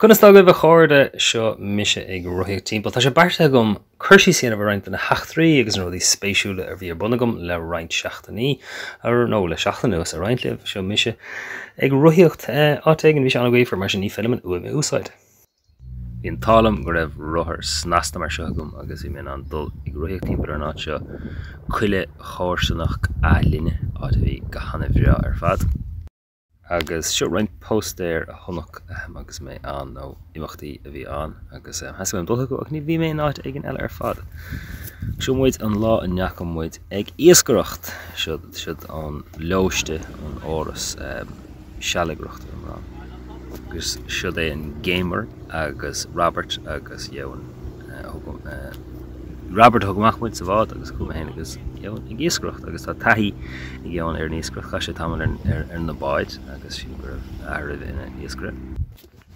Conna sta go bh chóirde seo mise ag ruthíocht timpeall. Tá sé barta gom chuirsí síana bh roinnt na heachtraí agus an rudí spéisiúla ar bhí ar bunagam le roinnt seachtaní ar nó le seachtanuas a roinnt libh seo mise ag ruthíocht áitéigean bhí sé anna gcuimhar mar sin ní filmin uaim úsáid. Bhí an tálam go raibh ruthair snasta mar seo gom agus bhí mé an dul ag ruthíocht timpeall ar náit seo Coille chóirsanach álíne áit bhí go hanamh rá ar fad. Agus seo roinnt post ar a thonnach agus mé an nó imachtaí a bhí an agus has mé dultha go ach ní bhí mé náit ag an eile ar fad. Seo muid an lá an neacham muid ag iascaireacht siad an leoiste an áras sealagracht an agus siad é an gamer agus Robert agus Johan Robert thugach muid sa bhád agus cuma héana agus Johan ag iascaireacht agus tá taithí ag Johan ar níoscaireacht chaise tamil ar na báid agus sin go raibh airibh ina iascaireacht.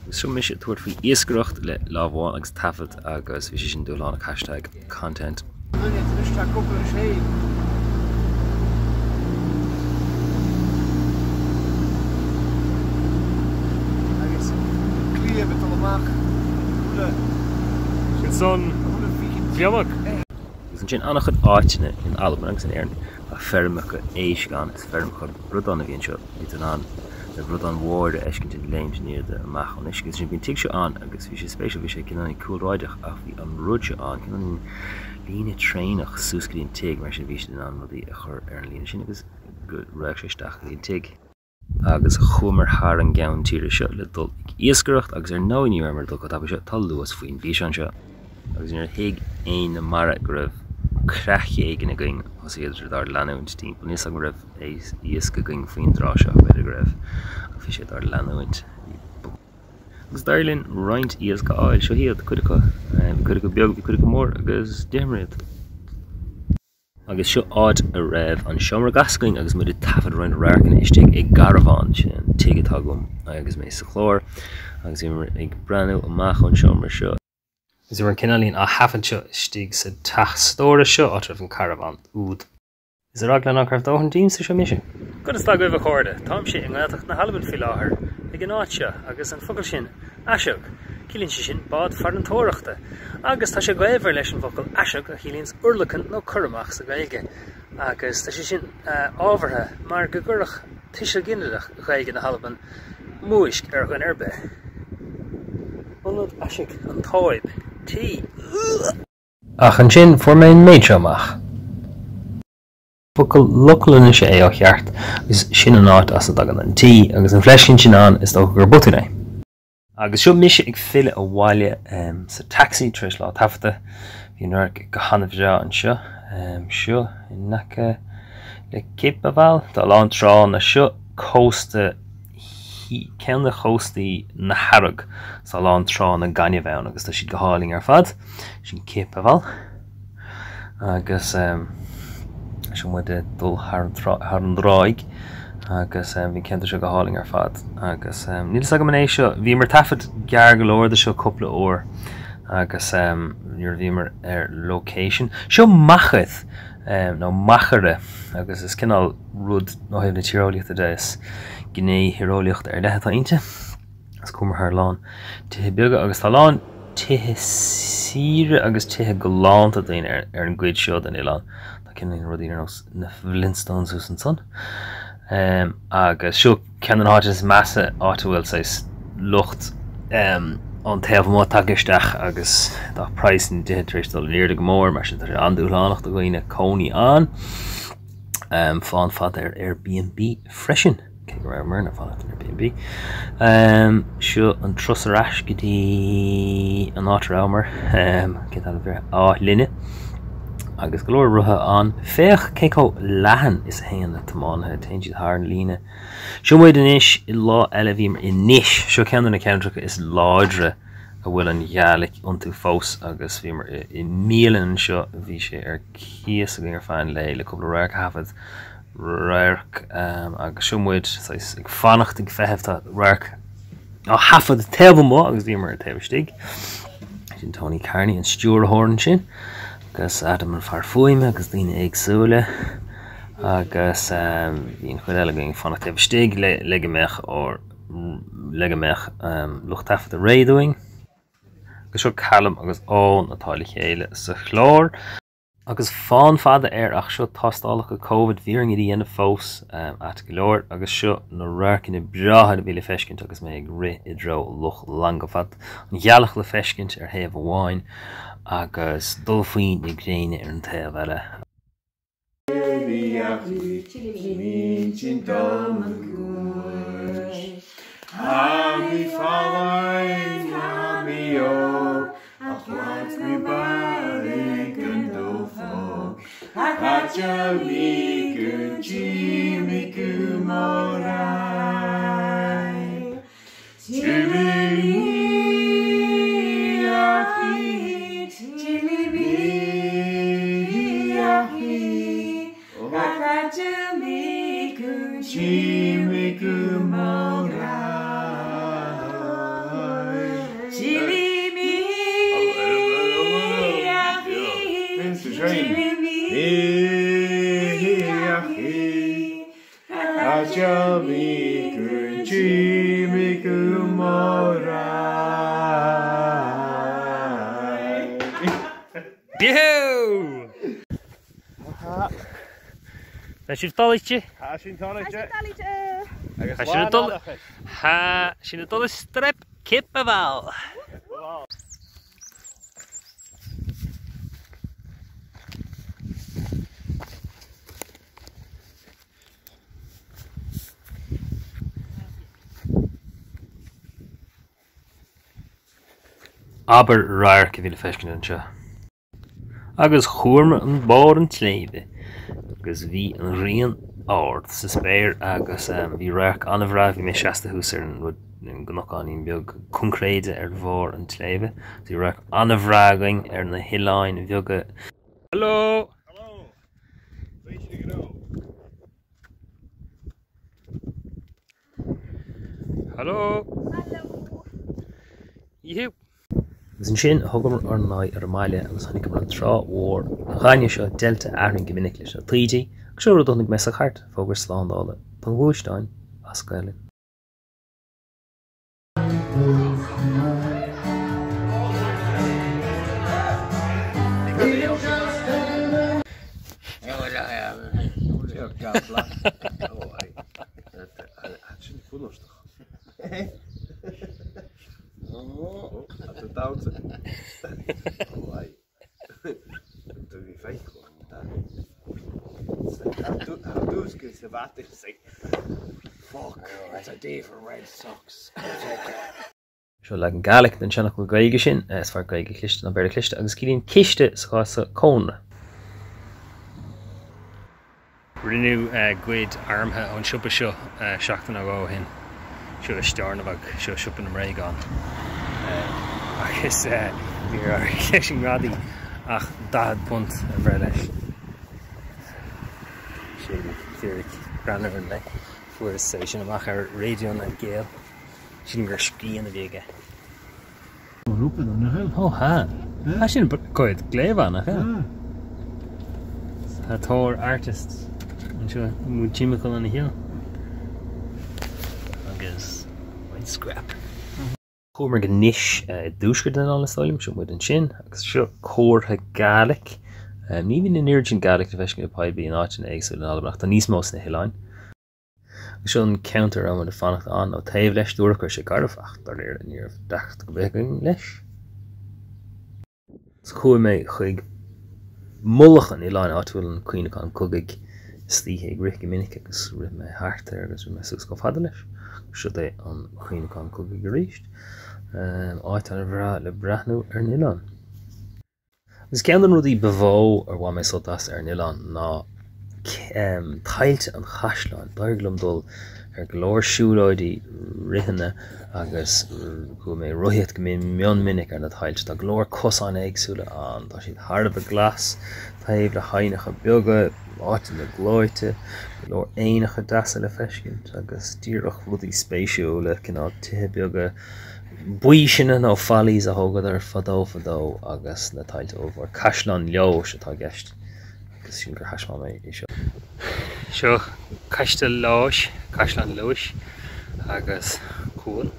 Agus seo mise tuairt faoi iascaireacht le lámháin agus tafad agus bhí sé sin dúláánach hashtag content. Son Fiamach. Is an sin annach chud áitine in Alban agus an éirn a fermacha éis gan is fermacha brudan a bhíonn seo lit an an le brudan mhór a eiscint in léims níor de amach an iscis sin bhíon tiag seo an agus bhí sé spéisial bhí sé cinnaí coolráideach ach bhí an rud seo an cinnaí líne tréinach súscaíon tiag mar sin bhí sé an rudí a chur ar an líne sin agus go raibh sé isteach líon tiag. Agus chumar thar an gceann tíre seo le dul iascaireacht agus ar nóí mar dul go tá seo tal luas faoin bhí an seo. Agus ar hiig éon na mara go raibh creachí éigen a going os iadidir dar leanúint timpeall níos an go raibh iasca going faoin drá seo beidir go raibh a bhí sé dar leanúint. Agus darlinn roinnt iasca áil seo hiad cuideacha beag bhí cuideacha mór agus déimriad. Agus seo áid a raibh an seomra gascaing agus muid tafad roiinn raircan isteigh ag garabháin sin tigatá gom agus mé sa chlór agus ag breanú amach an seomra seo. Is er an cinnalín a hafanse stig sa tach stóra seo átar an caravan úd. Is er aglan nach raibh dóhan dín sa seo mission? Good is lag goibh a chóirde, tám sé an gnáteach na halban fi láthair ag an áit seo agus an focail sin aiseach cílíonn sé sin bád far an tóireachta agus tá sé gaibhar leis an focail aiseach a cílíonn urlachan nó churamach sa gaige agus tá sé sin ábhartha mar go gurach tuise gineadach gaige na halban múisc ar chuin arbe. Bunad aiseach an táib tí. Ach an sin fuair mé méid amach. Focail luclanna sé é ó cheart agus sin an áit as a dagan an tí agus an fleiscin sin an is dó gur butainna. Agus seo mise ag fille a bháile sa taxi tris lá tafta hí nuair go hanamh rá an seo seo i nacha le cip a bhil tá lán trá na seo cósta ceann na chóstaí na harrag sa lán trá na gaine bheann agus tá siad go háling ar fad sin cip a bhil agus sin muid dul thar an dráig agus bhí ceanta seo go háling ar fad agus níl aga man é seo bhí mar tafad gear go leir de seo coppla uair agus nuair bhí mar ar location seo machad nó machare agus is cinál rud nó na tíreolaíochta de is gné hireolaíocht ar leithe ainte as cumar thar lán tithe beaga agus tá lán tithe síre agus tithe go lánta daon ar an gcuid seo den Oileán tá cinnaíon rudí ar na Flintstones ús an son agus seo cean an áit is measa áta bhfuil sa lucht an taobh má tageisteach agus dá price ní dithe trééis dul léir go mór mar sin tar an dúláánach do ghoine cónaí an fáin fad ar Airbnb freisin cé go raibh marna fáin ar Airbnb seo an trosarás go dtí an áit rámar cé tal bhir linne agus go leor rutha an féach cé có leathan is héan na tamánathe taon siad thar an líne seo muid inis I lá eile bhí mar inis seo ceann na ceantracha is láidre a bhfuil an ghealaigh iontú fós agus bhí mar I mílan seo bhí sé ar cíos a gin ar fáin le cúpla rairc hafad rairc agus seo muid ag fannacht ag feitheamh rairc á hafad taobh mó agus bhí mar an taobh stig sin Tony Carney an Stuart Horn sin agus Adam an farfuime agus lína éagsúla agus bhíon chuid eile going fannacht taobh stig le go meach ó legamech luchtaf the radioing. Agus Callum agus ón atá le chéile sa chlár. Agus fáin fada ach seo tastálacha COVID bhíring í dhéana fós at glóir agus seo na rácinna bratha bhí le feiscint agus mé ag ri I dro luch lang go fad. An ghealach le feiscint héamh amháin agus dul faoin I gréine an taobh eile. She's dollytje. Ha, she's dollytje. Ha, she's a dolly strip kippenwal. Aber raar ke vile feisken an tja. Agus chuirme an bar an tléide. Agus bhí an rion áard sa spéir agus bhí raach anamhrá bhí mé seasta húsar an gnocáin beag concréide bhór an tléide. Bhí raach anamhrágaing na hiláin bheoga. Hello! Hello! Where should you go? Hello! Hello! Yehu! Agus an sin thugam ar náid ar máile agus tháinig go an trá mhór na cháine seo delta airning gomininic leis a trídí agus seoir dúnig me sa chart fógur sláándála pan bhuaisteáin as Coille. Duwt. Doe je vijf gewoon. How do you get water? Fuck, it's a day for Red Sox. Seo le an Gaelic den seannach go gaige sin, is far gaige cliste na beir cliste agus cílíonn ciste sa cóna. Rinnew ghoid Armtha an siúpa seo seachtain agó hin. Seo istearna bhag seo siúpan am réigán. Agus bhí ar cléisisin gradí ach 10 punt a bhreith leis. Sin fíric granarhan le fuair sin amach ar radio na géal. Sin gur scrían a bhíige. Roepen dan nog heel. Ha. Ha sin coid gléimh nach a tóir artist an seo mú tíimiil an hill. Agus bhain scrap. Chomar go níis dúsgur den an stáilm seo muid an sin agus seo cóirtha Gaelic. Ní bhín in urgent Gaelic na bheiscin paidbí an áitin éagsúil an albacht an níos mós na hiláin. Seo an counter am an fannacht an ó taobh leis dúrachar sé garfacht ar léir an níomh dacht go bhéing leis. Chúi mé chuig mullachan I láin áitiúil an cuineán cogaigh slíthe ag rith go minic agus rith mé hartar agus rith mé sus go fada leis. Seo é an cuineán cogaigh go ríist. Áit an bhrá le brathnú ar Oileán. Agus ceann an rudí bhó ar bhá mé sotas ar Oileán ná tailte an chaisleáin dairglumm dul ar glóir siúlóidí rithanna agus go mé roiíocht go mé mion minic ar na tailte tá glóir cosán éagsúla an tá siad thardamh a glas taobh le hainneach a beaga áitin le glóite glóir éanacha deasa le feiscint agus tíreach rudí spéisiúla cinál tithe beaga buí sinna nó fallís a thógad ar fadó agus na tailte óbhar caisleán leos atá gceist. Agus sin gur haismá mé I seo. Seo caiste láis, caisleán leis agus cool.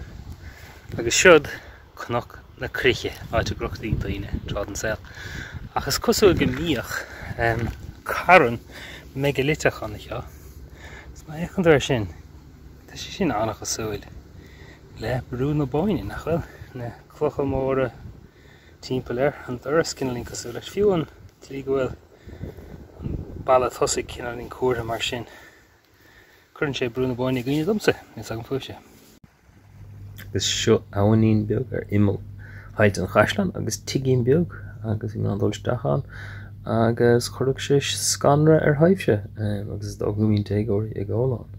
Agus siod cnoch na creiche áit a grochtaí daoine trád an saoil. Agus cosúil go míoch caran megaliteach an seo. Is na échan dúir sin, tá sé sin annach cosúil le brú na báine nachfuil na clocha móra timpeall an doras cinnalín cosúil leis fiú an tlí gohfuil an balla thosaigh cinnalín cuairtha mar sin. Cuireann sé brú na báine gine domsa, is agam fuaise. Agus seo amhaín beag ar imil hailt an chaisleán agus tigín beag agus í an dulteachán agus chuirg sé scanra ar haimhse agus dógumín teagóirí ag Oileán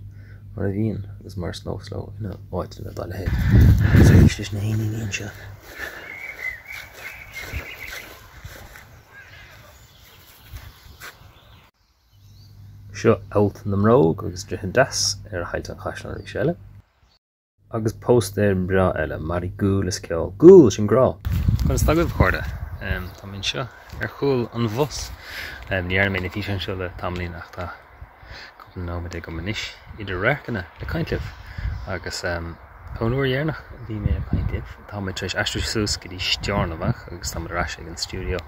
mar a bhíon agus mar snósló ina áit le daile héad. Agus éis leis na haoine bhíon seo. Seo out na mróg agus drihan das ar hailt an chaisleán ag seile. Agus post bra eile marí gúil is ceol. Gúil sin grá. Chun stagad chuirde. Tá mín seo ar chúil an bhos. Níar mé na fí sin seo le tamlín ach tá cúpla nóid go manis idir réchcanna le caintlih. Agus pónúir dhearnach bhí mé caintlih. Tá mé treis eistú sús go dtí stearnamach agus tá rás ag an stúdio.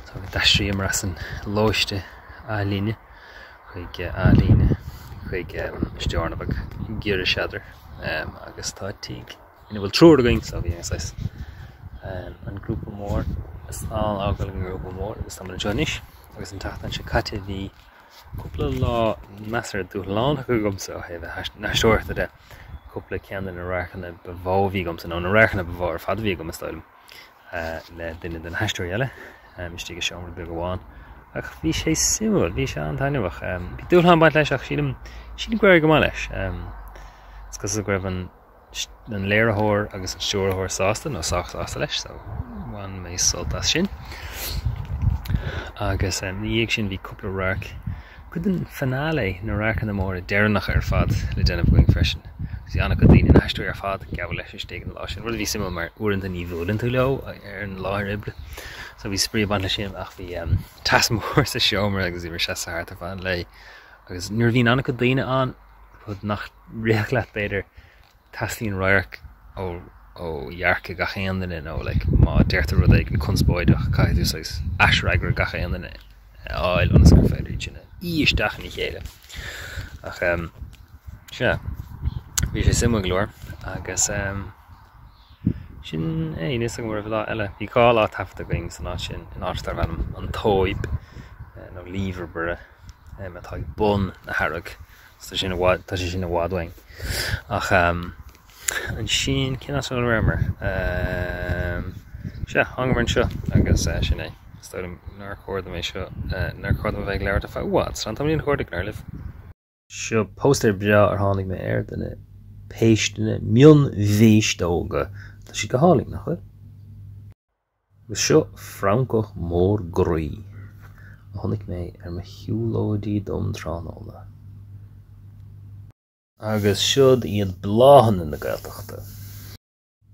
Tá go deistrí mar as an lóiste álíne chuig álíne chuig stearnamach gira seadar. Agus tá tíig ina bhfuil trúr going sa bhí asáis an grúpa mór is an ágal an grúpa mór agus tá an Jonis agus an tatan se caite bhí cúpla lá measar dúláán chu gomsa ó heh náisiúirta de cúpla cean na ráchanna bhóhí gomsa nó na ráchanna bhór fad bhí gom stáilm le duine den heistúir eile istí go seomra be goháin ach bhí sé simúil bhí sé an tainehach bhí dúláán baint leis ach sílim gcuir go má leis cos a greibh an léarthóir agus an siúrthóir sásta nó sásta leis so bhain mé soltas sin agus dhéag sin bhí cúpla raic chud an fanála na ráchanna mór dearnach ar fad le déanamh going freisin agus anna go dtíine na heistúir ar fad gabh leis isté an lá sin rud bhí simú mar uaireanta ní bhúlann tú leo ar an láthir ibre so bhí sprí ban le sin ach bhí tasmór sa seomra agus bhí mar se sa háart a bhain le agus nuair bhín anna go daine an chud nach réach leat beidir taslíonn roiarc ó dhearcha gachéan duine nó le má deirtar rud ag an conspóideach caiithú sais asreagra gachéan duine áil anas gur féidir sinna íisteach ní chéile ach se bhí sé simú glóir agus sin níos an bhfuir bhlá eile bhí cá lá tafta going san áit sin in áitar bhenim an tóib nó líomhar bure atá bun na harrag tá sin a bhádhain ach an sin cinná san réimar se hangmar an seo agus sin é stoilm nar chuirda mé seo nar chuirda bheith leir a fáhád san tamlíon chuirda gnarlah seo póstar bra ar tháinig mé air duna péisteanna mion bhístóga tá si go hálaigh nach chuir agus seo francoch mór groí a tháinig mé ar mo hiúlóidí dom tránóla agus siod iad bláhan in na Gaeltachta.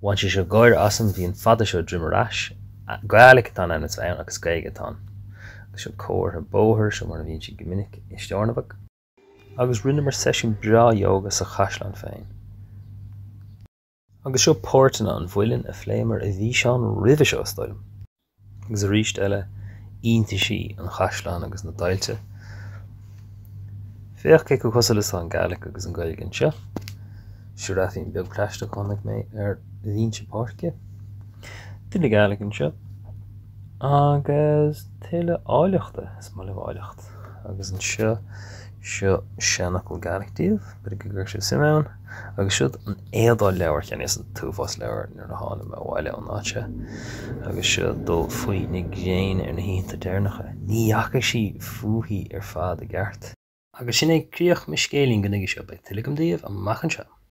Bhain sé seo gáir asam bhíon fada seo drimaráis Gaeilge tá ana bhein agus gaige tá. Agus seo cóir bóthir seo mar bhíonn si go minic i stearnamach. Agus rinne mar sesiún bra yoga sa chaisleán féin. Agus seo pórtainna an bhuileann a phléimar a bhí seán ribhe seo stáilm. Agus a ríist eile ionta sí an chaisleán agus na dailte. Féach go cosal is an Gaeilge agus an Gaeilge an seo. Shraithín beag pleisteach tháinig mé ar bhíonse páirce. Tuile Gaeilge an seo. Agus tuile áileachta is má le áileacht. Agus an seo seannach go Gaeilgeatíomh, bud go gur sé simán. Agus siad an éadáil leabhar cheannas an túfás leabhar nar na hána me bhhaile an áite. Agus siad dul faoi nig géin ar na hínta déirnacha. Ní acha sí fuaithaí ar fad a gceart. Agus sin é críoch me scéling go nigi seo be tuiligim díomh a machchan seo.